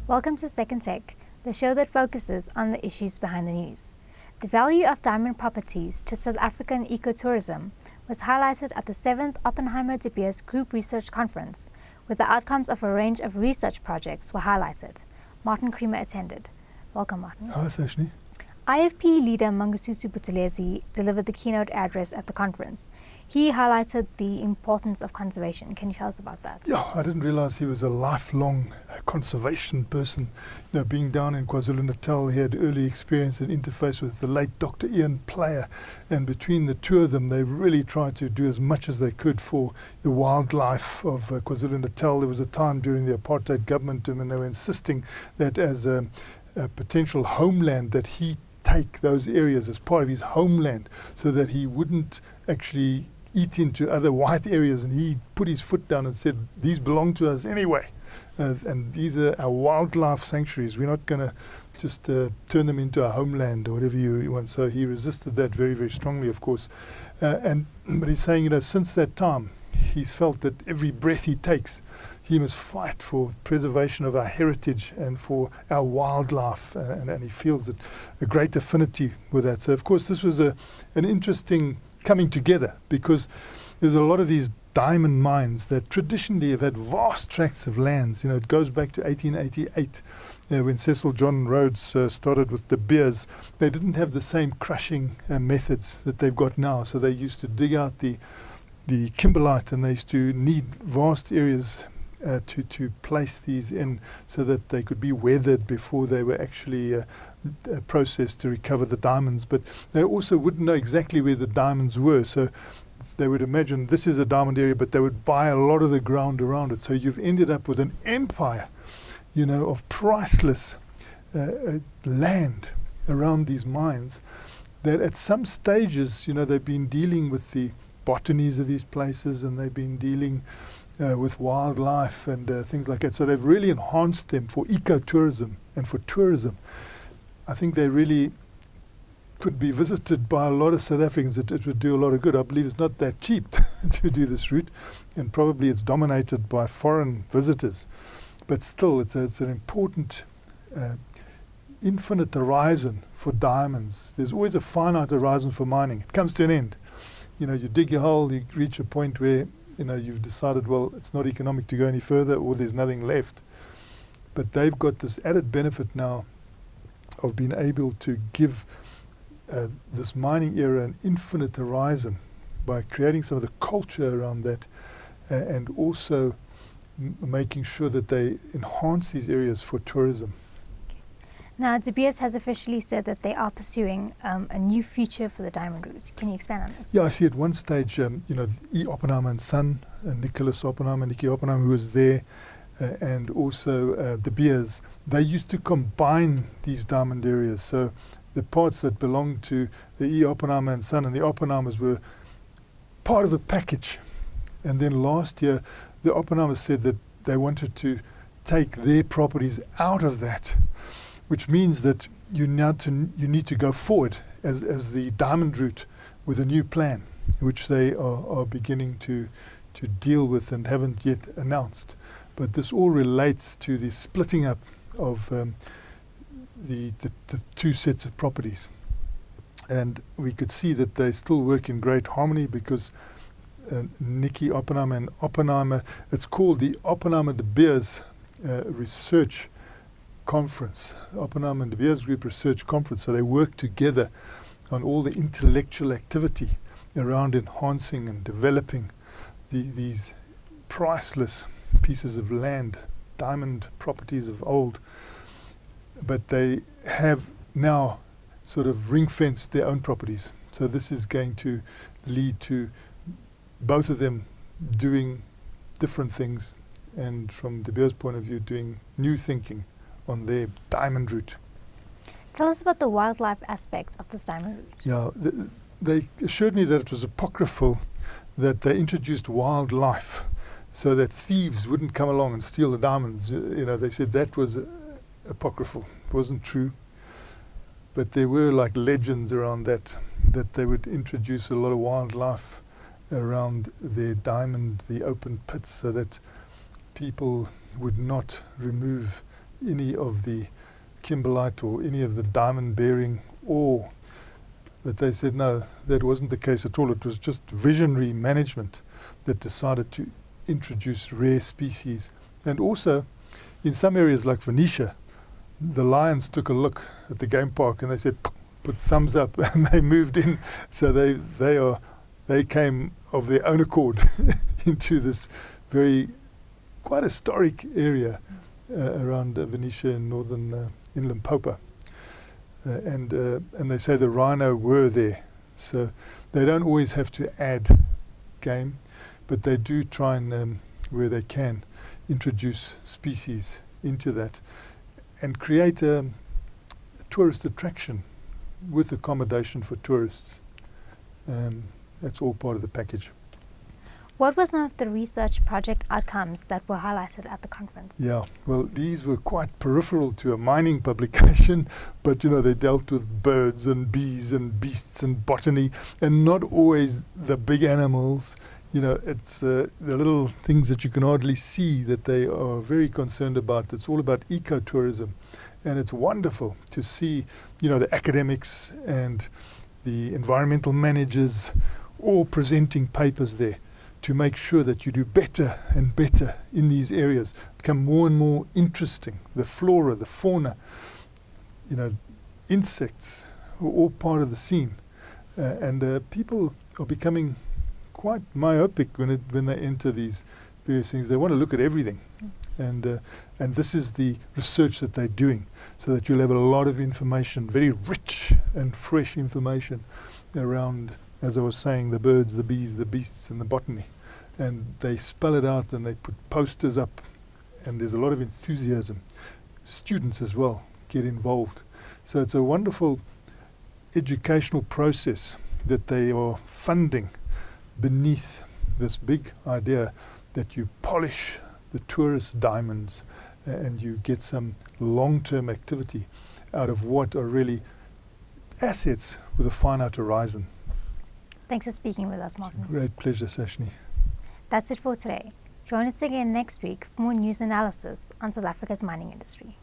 Welcome to Second Take, the show that focuses on the issues behind the news. The value of diamond properties to South African ecotourism was highlighted at the 7th Oppenheimer De Beers Group Research Conference, where the outcomes of a range of research projects were highlighted. Martin Creamer attended. Welcome, Martin. Hi, Sashnee. IFP leader Mangosuthu Buthelezi delivered the keynote address at the conference. He highlighted the importance of conservation. Can you tell us about that? Yeah, I didn't realize he was a lifelong conservation person. You know, being down in KwaZulu-Natal, he had early experience and interface with the late Dr. Ian Player, and between the two of them, they really tried to do as much as they could for the wildlife of KwaZulu-Natal. There was a time during the apartheid government when they were insisting that as a potential homeland, that he take those areas as part of his homeland so that he wouldn't actually eat into other white areas, and he put his foot down and said, these belong to us anyway, and these are our wildlife sanctuaries. We're not going to just turn them into a homeland or whatever you want. So he resisted that very, very strongly, of course, but he's saying, you know, since that time he's felt that every breath he takes he must fight for preservation of our heritage and for our wildlife, and he feels that a great affinity with that. So of course this was an interesting coming together, because there's a lot of these diamond mines that traditionally have had vast tracts of lands. You know, it goes back to 1888 when Cecil John Rhodes started with De Beers. They didn't have the same crushing methods that they've got now, so they used to dig out the kimberlite, and they used to need vast areas to place these in so that they could be weathered before they were actually processed to recover the diamonds. But they also wouldn't know exactly where the diamonds were, so they would imagine this is a diamond area, but they would buy a lot of the ground around it. So you've ended up with an empire, you know, of priceless land around these mines, that at some stages, you know, they've been dealing with the botanies of these places, and they've been dealing with wildlife and things like that. So they've really enhanced them for ecotourism and for tourism. I think they really could be visited by a lot of South Africans. It would do a lot of good. I believe it's not that cheap to do this route, and probably it's dominated by foreign visitors. But still, it's an important infinite horizon for diamonds. There's always a finite horizon for mining. It comes to an end. You know, you dig your hole, you reach a point where, you know, you've decided, well, it's not economic to go any further, or there's nothing left. But they've got this added benefit now of being able to give this mining era an infinite horizon by creating some of the culture around that, and also making sure that they enhance these areas for tourism. Now, De Beers has officially said that they are pursuing a new future for the diamond route. Can you expand on this? Yeah, I see at one stage, you know, Oppenheimer and son, Nicholas Oppenheimer, Nicky Oppenheimer, who was there, and also De Beers, they used to combine these diamond areas. So the parts that belonged to the Oppenheimer and son and the Oppenheimers were part of a package. And then last year, the Oppenheimers said that they wanted to take their properties out of that, which means that you need to go forward as the diamond route with a new plan, which they are beginning to deal with and haven't yet announced. But this all relates to the splitting up of the two sets of properties. And we could see that they still work in great harmony, because Nicky Oppenheimer and Oppenheimer, it's called the Oppenheimer De Beers Research Conference, Oppenheimer and De Beers Group Research Conference. So they work together on all the intellectual activity around enhancing and developing these priceless pieces of land, diamond properties of old. But they have now sort of ring-fenced their own properties. So this is going to lead to both of them doing different things, and from De Beers' point of view, doing new thinking on their diamond route. Tell us about the wildlife aspect of this diamond route. Yeah, they assured me that it was apocryphal, that they introduced wildlife so that thieves wouldn't come along and steal the diamonds. You know, they said that was apocryphal. It wasn't true. But there were like legends around that they would introduce a lot of wildlife around their diamond, the open pits, so that people would not remove any of the kimberlite or any of the diamond-bearing ore. But they said no, that wasn't the case at all. It was just visionary management that decided to introduce rare species. And also, in some areas like Venetia, the lions took a look at the game park and they said, put thumbs up, and they moved in. So they came of their own accord into this quite historic area around Venetia in northern in Limpopo. And they say the rhino were there. So they don't always have to add game, but they do try and, where they can, introduce species into that and create a tourist attraction with accommodation for tourists. That's all part of the package. What were some of the research project outcomes that were highlighted at the conference? Yeah, well, these were quite peripheral to a mining publication, but they dealt with birds and bees and beasts and botany, and not always the big animals. It's the little things that you can hardly see that they are very concerned about. It's all about ecotourism, and it's wonderful to see, the academics and the environmental managers all presenting papers there to make sure that you do better and better in these areas, become more and more interesting. The flora, the fauna, insects are all part of the scene. And people are becoming quite myopic when they enter these various things. They want to look at everything. And this is the research that they're doing, so that you'll have a lot of information, very rich and fresh information around, as I was saying, the birds, the bees, the beasts, and the botany. And they spell it out and they put posters up, and there's a lot of enthusiasm. Students as well get involved. So it's a wonderful educational process that they are funding beneath this big idea that you polish the tourist diamonds and you get some long-term activity out of what are really assets with a finite horizon. Thanks for speaking with us, Martin. Great pleasure, Sashnee. That's it for today. Join us again next week for more news and analysis on South Africa's mining industry.